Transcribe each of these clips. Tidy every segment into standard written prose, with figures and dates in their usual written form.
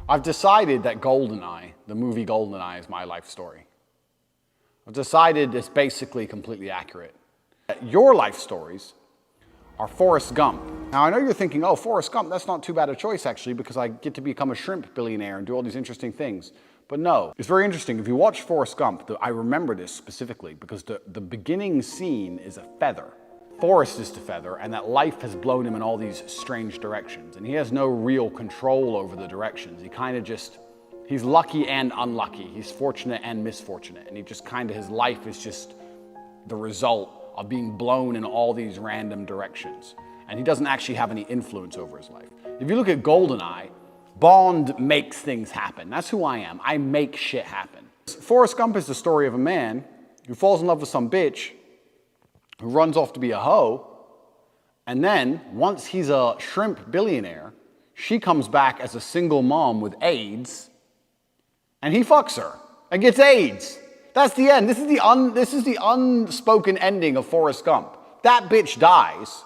I've decided that GoldenEye, the movie GoldenEye, is my life story. I've decided it's basically completely accurate. Your life stories are Forrest Gump. Now, I know you're thinking, oh, Forrest Gump, that's not too bad a choice, actually, because I get to become a shrimp billionaire and do all these interesting things. But no, it's very interesting. If you watch Forrest Gump, I remember this specifically, because the beginning scene is a feather. Forrest is the feather, and that life has blown him in all these strange directions. And he has no real control over the directions. He kind of just, he's lucky and unlucky. He's fortunate and misfortunate. And he just kind of, his life is just the result of being blown in all these random directions. And he doesn't actually have any influence over his life. If you look at GoldenEye, Bond makes things happen. That's who I am. I make shit happen. Forrest Gump is the story of a man who falls in love with some bitch, who runs off to be a hoe, and then, once he's a shrimp billionaire, she comes back as a single mom with AIDS, and he fucks her and gets AIDS. That's the end. This is the unspoken ending of Forrest Gump. That bitch dies,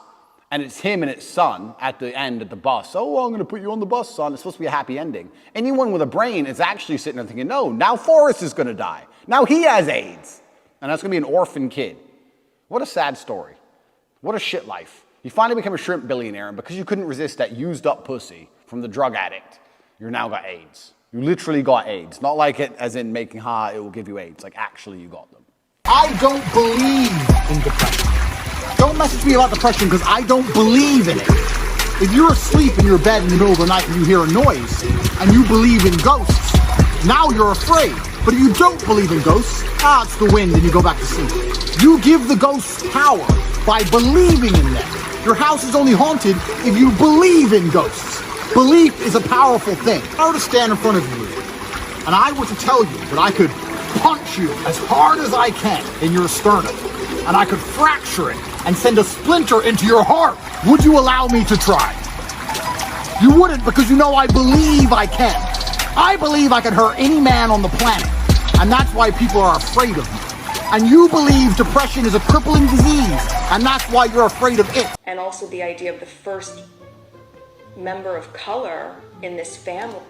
and it's him and his son at the end at the bus. Oh, well, I'm gonna put you on the bus, son. It's supposed to be a happy ending. Anyone with a brain is actually sitting there thinking, no, now Forrest is gonna die. Now he has AIDS, and that's gonna be an orphan kid. What a sad story. What a shit life. You finally become a shrimp billionaire, and because you couldn't resist that used up pussy from the drug addict, you're now got AIDS. You literally got AIDS. Not like it as in making it will give you AIDS. Like actually you got them. I don't believe in depression. Don't message me about depression because I don't believe in it. If you're asleep in your bed in the middle of the night and you hear a noise and you believe in ghosts, now you're afraid. But if you don't believe in ghosts, it's the wind and you go back to sleep. You give the ghosts power by believing in them. Your house is only haunted if you believe in ghosts. Belief is a powerful thing. If I were to stand in front of you and I were to tell you that I could punch you as hard as I can in your sternum and I could fracture it and send a splinter into your heart, would you allow me to try? You wouldn't, because you know I believe I can. I believe I can hurt any man on the planet, and that's why people are afraid of me. And you believe depression is a crippling disease, and that's why you're afraid of it. And also the idea of the first member of color in this family.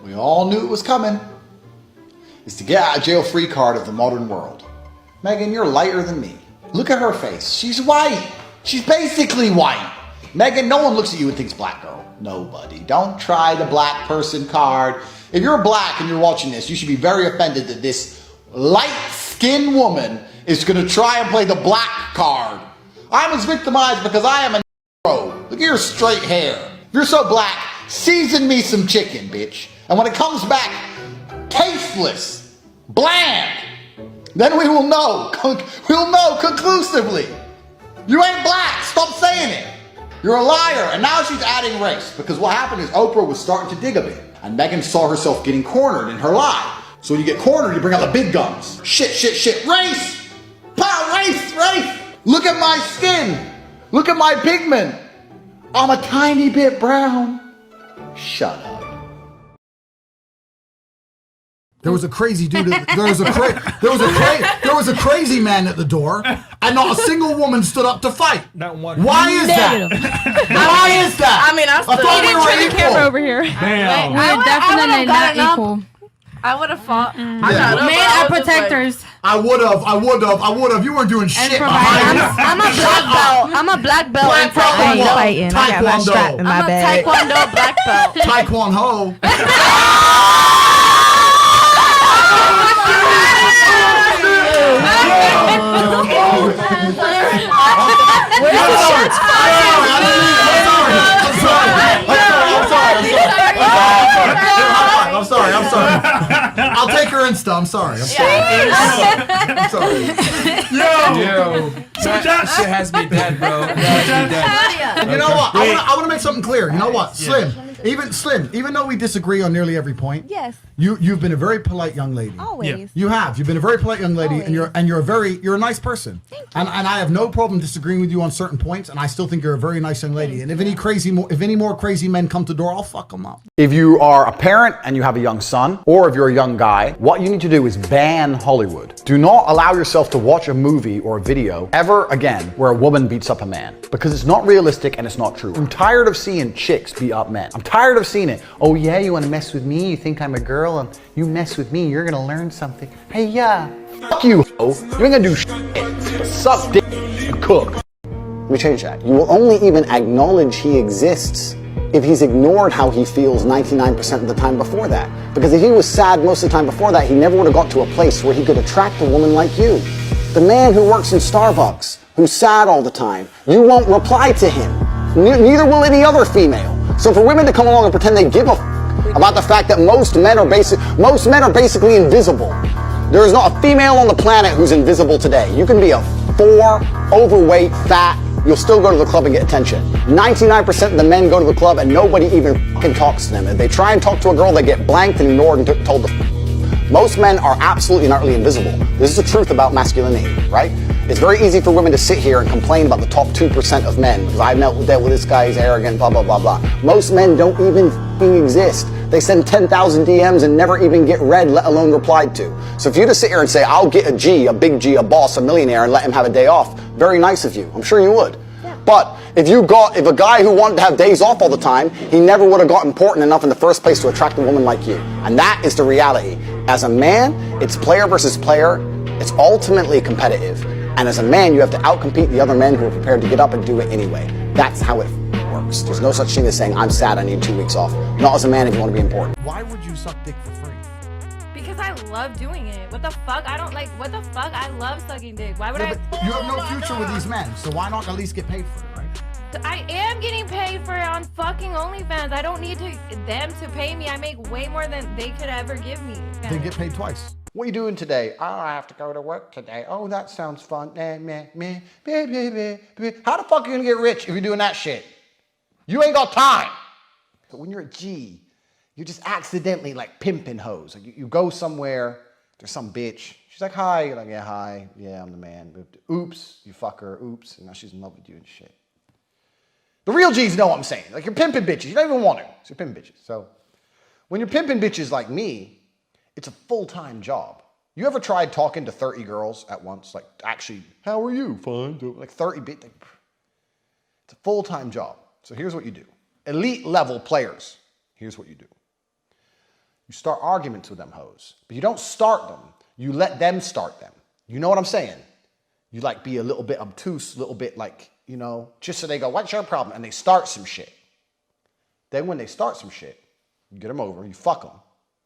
We all knew it was coming. It's the get out of jail free card of the modern world. Megan, you're lighter than me. Look at her face. She's white. She's basically white. Megan, no one looks at you and thinks black girl. Nobody. Don't try the black person card. If you're black and you're watching this, you should be very offended that this light-skinned woman is going to try and play the black card. I'm as victimized because I am a Negro. Look at your straight hair. If you're so black, season me some chicken, bitch. And when it comes back tasteless, bland, then we will know. We'll know conclusively. You ain't black. Stop saying it. You're a liar. And now she's adding race, because what happened is Oprah was starting to dig a bit, and Megan saw herself getting cornered in her lie. So when you get cornered, you bring out the big guns. Shit, shit, shit. Race! Pow, race, race! Look at my skin. Look at my pigment. I'm a tiny bit brown. Shut up. There was a crazy dude. There was a crazy man at the door, and not a single woman stood up to fight. Not one. Why is that? Why is that? I mean, I thought we were equal. Camera over here. Damn. We're definitely not equal. I would have fought. Men are protectors. I would have. You weren't doing shit behind us. I'm a black belt. I'm a black belt in taekwondo. Fighting. I got my strap in my bag. I'm a taekwondo black belt. Taekwondo. I'm sorry. I'll take her Insta. I'm sorry. I'm sorry. Yo. That shit has me dead, bro. You know what? I want to make something clear. You know what? Slim. Even Slim, even though we disagree on nearly every point, Yes. you've been a very polite young lady. Always. You have. You've been a very polite young lady, Always. and you're a nice person. Thank you. And I have no problem disagreeing with you on certain points, and I still think you're a very nice young lady. And if any more crazy men come to the door, I'll fuck them up. If you are a parent and you have a young son, or if you're a young guy, what you need to do is ban Hollywood. Do not allow yourself to watch a movie or a video ever again where a woman beats up a man, because it's not realistic and it's not true. I'm tired of seeing chicks beat up men. I'm tired of seeing it. Oh yeah, you want to mess with me? You think I'm a girl and you mess with me, you're gonna learn something. Hey yeah, fuck you, ho. You ain't gonna do shit but suck dick and cook. Let me change that. You will only even acknowledge he exists if he's ignored how he feels 99% of the time before that. Because if he was sad most of the time before that, he never would have got to a place where he could attract a woman like you. The man who works in Starbucks, who's sad all the time, you won't reply to him. Neither will any other female. So for women to come along and pretend they give a about the fact that most men are basically invisible. There is not a female on the planet who's invisible today. You can be a 4, overweight, fat, you'll still go to the club and get attention. 99% of the men go to the club and nobody even fucking talks to them. If they try and talk to a girl, they get blanked and ignored and told to Most men are absolutely and utterly invisible. This is the truth about masculinity, right? It's very easy for women to sit here and complain about the top 2% of men, because I've dealt with this guy, he's arrogant, blah, blah, blah, blah. Most men don't even fucking exist. They send 10,000 DMs and never even get read, let alone replied to. So if you just sit here and say, I'll get a G, a big G, a boss, a millionaire, and let him have a day off, very nice of you. I'm sure you would. Yeah. But if a guy who wanted to have days off all the time, he never would have got important enough in the first place to attract a woman like you. And that is the reality. As a man, it's player versus player. It's ultimately competitive. And as a man, you have to outcompete the other men who are prepared to get up and do it anyway. That's how it works. There's no such thing as saying, I'm sad, I need 2 weeks off. Not as a man if you want to be important. Why would you suck dick for free? Because I love doing it. What the fuck? What the fuck? I love sucking dick. Why would Yeah, but you have no future with these men, so why not at least get paid for it, right? I am getting paid for it on fucking OnlyFans. I don't need them to pay me. I make way more than they could ever give me. They get paid twice. What are you doing today? Oh, I have to go to work today. Oh, that sounds fun. How the fuck are you gonna get rich if you're doing that shit? You ain't got time. But when you're a G, you're just accidentally like pimping hoes. Like you go somewhere, there's some bitch. She's like, hi. You're like, yeah, hi. Yeah, I'm the man. Oops, you fuck her. Oops, and now she's in love with you and shit. The real G's know what I'm saying. Like you're pimping bitches. You don't even want to. So you're pimping bitches. So when you're pimping bitches like me, it's a full-time job. You ever tried talking to 30 girls at once? Like, actually, how are you? Fine. Like 30 bit. It's a full-time job. So here's what you do. Elite level players, here's what you do. You start arguments with them hoes, but you don't start them. You let them start them. You know what I'm saying? You like be a little bit obtuse, a little bit like, you know, just so they go, what's your problem? And they start some shit. Then when they start some shit, you get them over, you fuck them.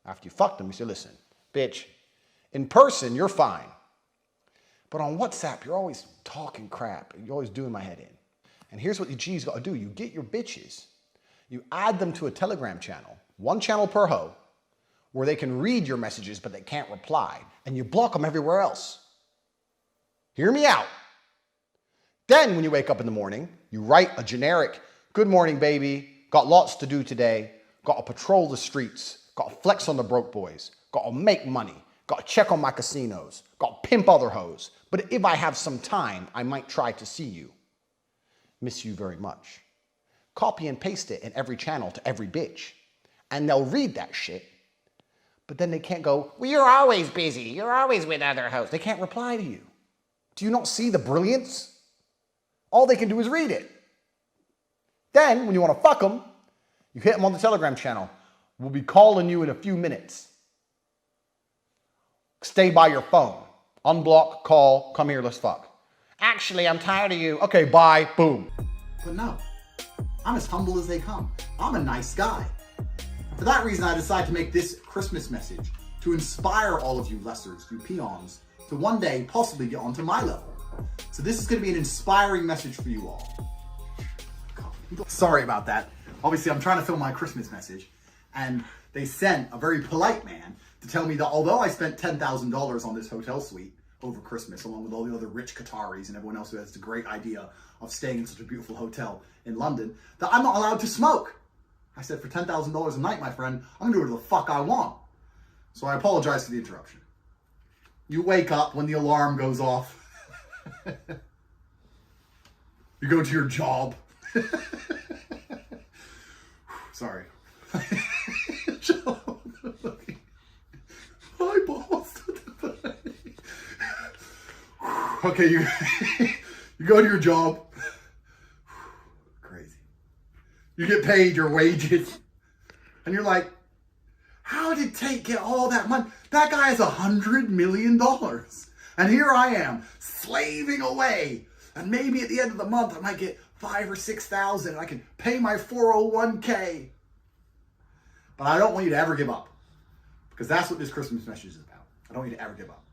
After you fuck them, you say, listen, bitch, in person, you're fine. But on WhatsApp, you're always talking crap. You're always doing my head in. And here's what you G's got to do. You get your bitches. You add them to a Telegram channel, 1 channel per hoe, where they can read your messages, but they can't reply. And you block them everywhere else. Hear me out. Then when you wake up in the morning, you write a generic, good morning, baby. Got lots to do today. Got to patrol the streets. Got to flex on the broke boys. Got to make money. Got to check on my casinos. Got to pimp other hoes. But if I have some time, I might try to see you. Miss you very much. Copy and paste it in every channel to every bitch. And they'll read that shit. But then they can't go, well, you're always busy. You're always with other hoes. They can't reply to you. Do you not see the brilliance? All they can do is read it. Then, when you want to fuck them, you hit them on the Telegram channel. We'll be calling you in a few minutes. Stay by your phone. Unblock, call, come here, let's fuck. Actually, I'm tired of you. Okay, bye, boom. But no, I'm as humble as they come. I'm a nice guy. For that reason, I decided to make this Christmas message to inspire all of you lessers, you peons, to one day possibly get onto my level. So this is going to be an inspiring message for you all. Sorry about that. Obviously, I'm trying to film my Christmas message, and they sent a very polite man to tell me that although I spent $10,000 on this hotel suite over Christmas, along with all the other rich Qataris and everyone else who has the great idea of staying in such a beautiful hotel in London, that I'm not allowed to smoke. I said, for $10,000 a night, my friend, I'm gonna do whatever the fuck I want. So I apologize for the interruption. You wake up when the alarm goes off. You go to your job. Sorry. Hi, boss. Okay, you go to your job. Crazy. You get paid your wages. And you're like, how did Tate get all that money? That guy has $100 million. And here I am, slaving away. And maybe at the end of the month, I might get $5,000 or $6,000 and I can pay my 401k. But I don't want you to ever give up. Because that's what this Christmas message is about. I don't want you to ever give up.